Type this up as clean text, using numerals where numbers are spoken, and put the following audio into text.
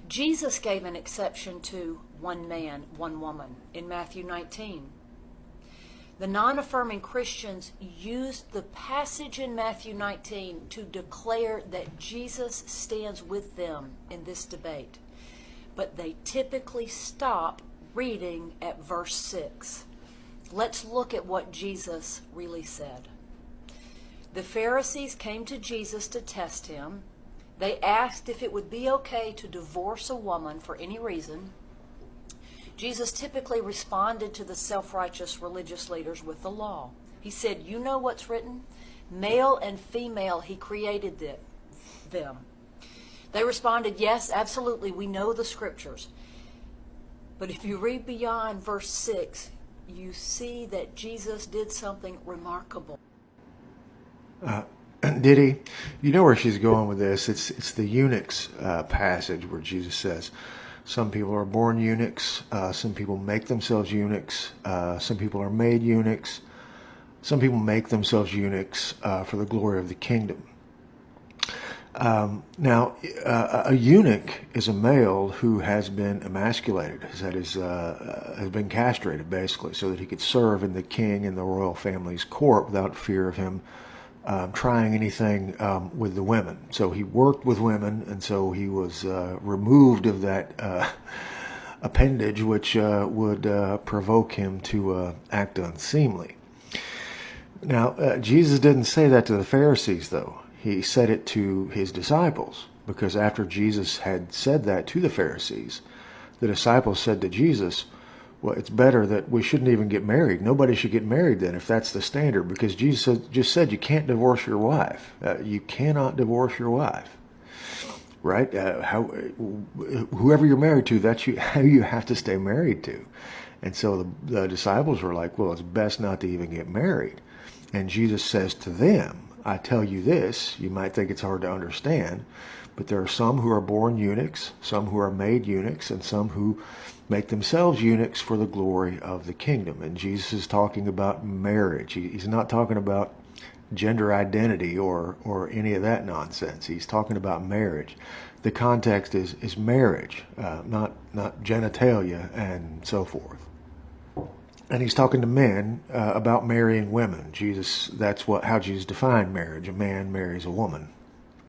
Jesus gave an exception to one man, one woman in Matthew 19. The non-affirming Christians used the passage in Matthew 19 to declare that Jesus stands with them in this debate. But they typically stop reading at verse 6. Let's look at what Jesus really said. The Pharisees came to Jesus to test him. They asked if it would be okay to divorce a woman for any reason. Jesus typically responded to the self-righteous religious leaders with the law. He said, you know what's written? Male and female, he created them. They responded, yes, absolutely, we know the scriptures. But if you read beyond verse 6, you see that Jesus did something remarkable. Did he? You know where she's going with this. It's the eunuchs passage where Jesus says, some people are born eunuchs, some people make themselves eunuchs, some people are made eunuchs, some people make themselves eunuchs for the glory of the kingdom. Now, a eunuch is a male who has been emasculated, that is, has been castrated, basically, so that he could serve in the king and the royal family's court without fear of him trying anything with the women. So he worked with women, and so he was removed of that appendage which would provoke him to act unseemly. Now, Jesus didn't say that to the Pharisees, though. He said it to his disciples, because after Jesus had said that to the Pharisees, the disciples said to Jesus, well, it's better that we shouldn't even get married. Nobody should get married then if that's the standard, because Jesus just said you can't divorce your wife. You cannot divorce your wife, right? Whoever you're married to, that's how you have to stay married to. And so the disciples were like, well, it's best not to even get married. And Jesus says to them, I tell you this, you might think it's hard to understand, but there are some who are born eunuchs, some who are made eunuchs, and some who make themselves eunuchs for the glory of the kingdom. And Jesus is talking about marriage. He's not talking about gender identity or any of that nonsense. He's talking about marriage. The context is marriage, not genitalia and so forth. And he's talking to men about marrying women. That's how Jesus defined marriage. A man marries a woman.